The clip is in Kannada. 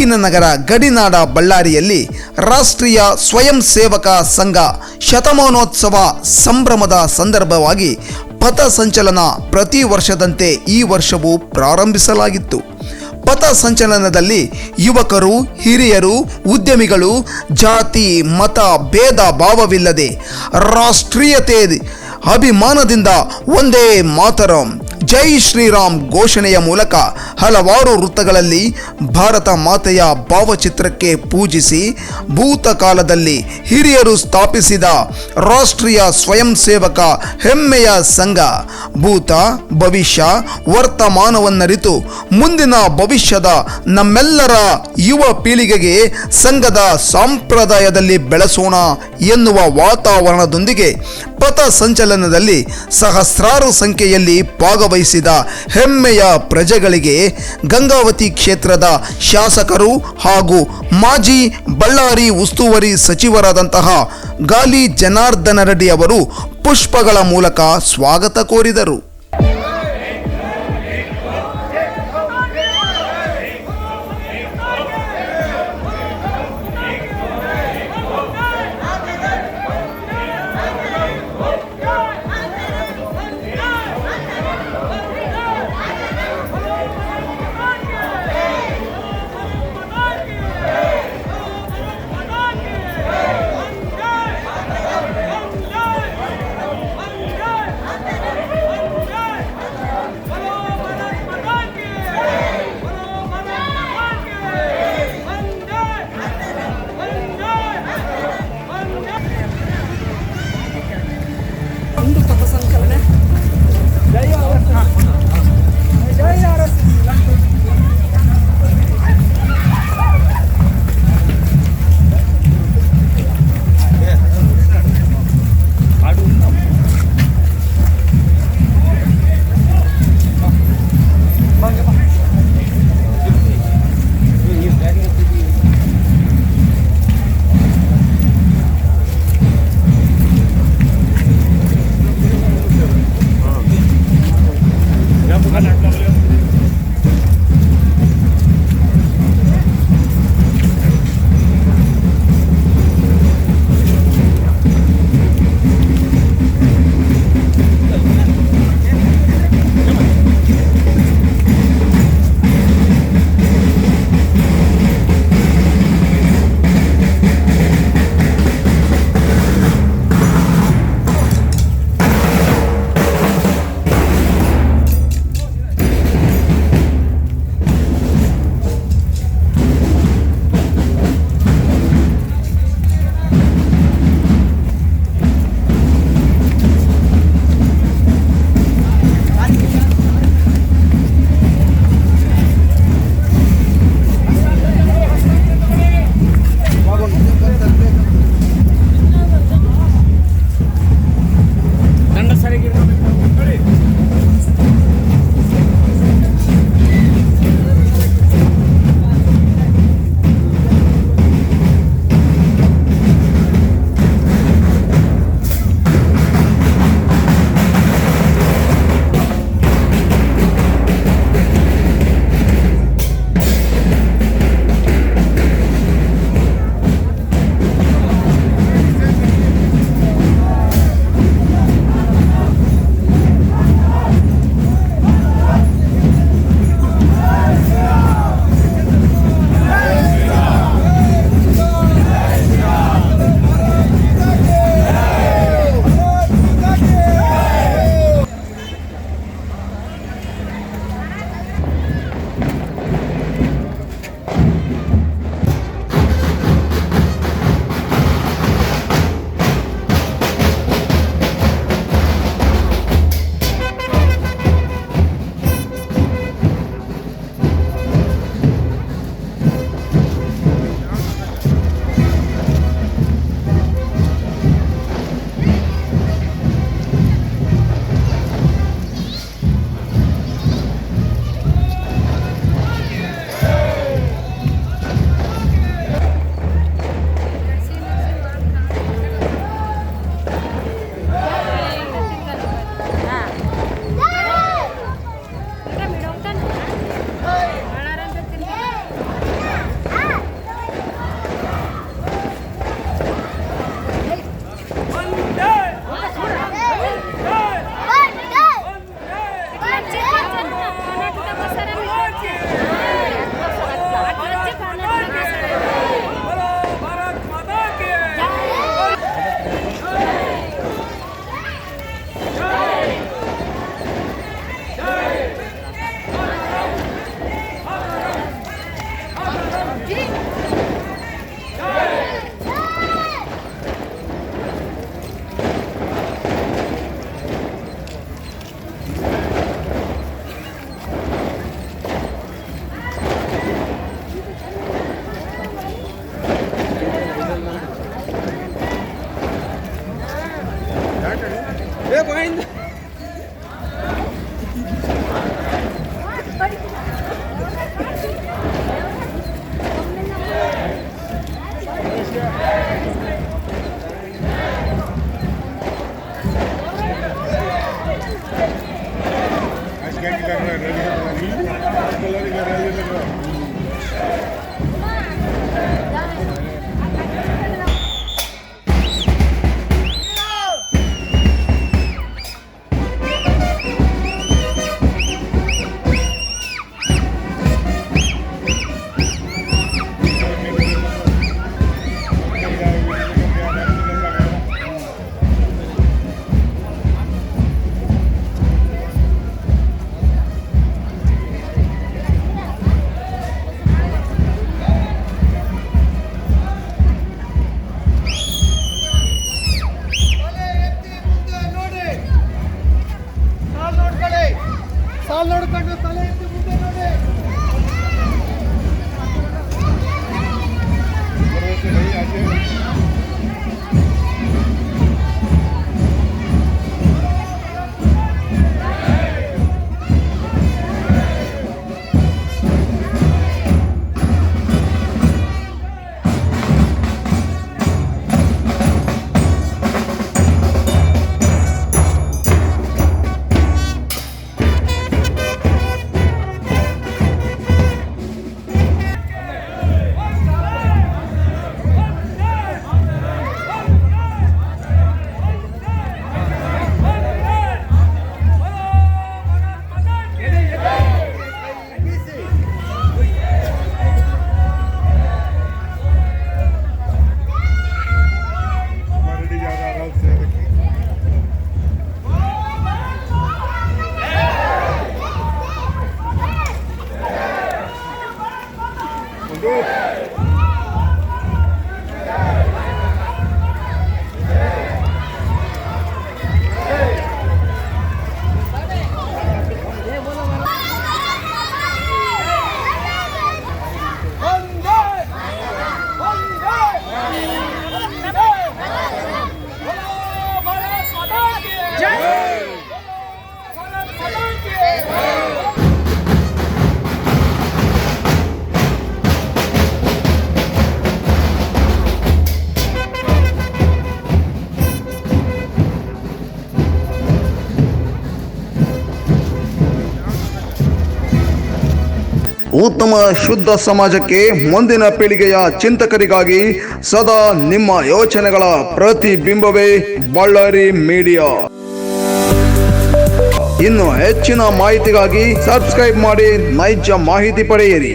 ಉಕ್ಕಿನ ನಗರ ಗಡಿನಾಡ ಬಳ್ಳಾರಿಯಲ್ಲಿ ರಾಷ್ಟ್ರೀಯ ಸ್ವಯಂ ಸೇವಕ ಸಂಘ ಶತಮಾನೋತ್ಸವ ಸಂಭ್ರಮದ ಸಂದರ್ಭವಾಗಿ ಪಥಸಂಚಲನ ಪ್ರತಿ ವರ್ಷದಂತೆ ಈ ವರ್ಷವೂ ಪ್ರಾರಂಭಿಸಲಾಗಿತ್ತು. ಪಥಸಂಚಲನದಲ್ಲಿ ಯುವಕರು, ಹಿರಿಯರು, ಉದ್ಯಮಿಗಳು ಜಾತಿ ಮತ ಭೇದ ಭಾವವಿಲ್ಲದೆ ರಾಷ್ಟ್ರೀಯತೆ ಅಭಿಮಾನದಿಂದ ಒಂದೇ ಮಾತರಂ ಜೈ ಶ್ರೀರಾಮ್ ಘೋಷಣೆಯ ಮೂಲಕ ಹಲವಾರು ವೃತ್ತಗಳಲ್ಲಿ ಭಾರತ ಮಾತೆಯ ಭಾವಚಿತ್ರಕ್ಕೆ ಪೂಜಿಸಿ ಭೂತಕಾಲದಲ್ಲಿ ಹಿರಿಯರು ಸ್ಥಾಪಿಸಿದ ರಾಷ್ಟ್ರೀಯ ಸ್ವಯಂ ಸೇವಕ ಹೆಮ್ಮೆಯ ಸಂಘ ಭೂತ ಭವಿಷ್ಯ ವರ್ತಮಾನವನ್ನರಿತು ಮುಂದಿನ ಭವಿಷ್ಯದ ನಮ್ಮೆಲ್ಲರ ಯುವ ಪೀಳಿಗೆಗೆ ಸಂಘದ ಸಂಪ್ರದಾಯದಲ್ಲಿ ಬೆಳೆಸೋಣ ಎನ್ನುವ ವಾತಾವರಣದೊಂದಿಗೆ ಪಥಸಂಚಲನದಲ್ಲಿ ಸಹಸ್ರಾರು ಸಂಖ್ಯೆಯಲ್ಲಿ ಭಾಗವಹಿಸಿದ ಹೆಮ್ಮೆಯ ಪ್ರಜೆಗಳಿಗೆ ಗಂಗಾವತಿ ಕ್ಷೇತ್ರದ ಶಾಸಕರು ಹಾಗೂ ಮಾಜಿ ಬಳ್ಳಾರಿ ಉಸ್ತುವಾರಿ ಸಚಿವರಾದಂತಹ ಗಾಲಿ ಜನಾರ್ದನ ರೆಡ್ಡಿ ಅವರು ಪುಷ್ಪಗಳ ಮೂಲಕ ಸ್ವಾಗತ ಕೋರಿದರು. ನೋಡ್ಕೊಂಡು ತಲೆ ಎತ್ತಿ ಮುಂದೆ ನೋಡಿ. ಉತ್ತಮ ಶುದ್ಧ ಸಮಾಜಕ್ಕೆ ಮುಂದಿನ ಪೀಳಿಗೆಯ ಚಿಂತಕರಿಗಾಗಿ ಸದಾ ನಿಮ್ಮ ಯೋಚನೆಗಳ ಪ್ರತಿಬಿಂಬವೇ ಬಳ್ಳಾರಿ ಮೀಡಿಯಾ. ಇನ್ನು ಹೆಚ್ಚಿನ ಮಾಹಿತಿಗಾಗಿ ಸಬ್ಸ್ಕ್ರೈಬ್ ಮಾಡಿ ನೈಜ ಮಾಹಿತಿ ಪಡೆಯಿರಿ.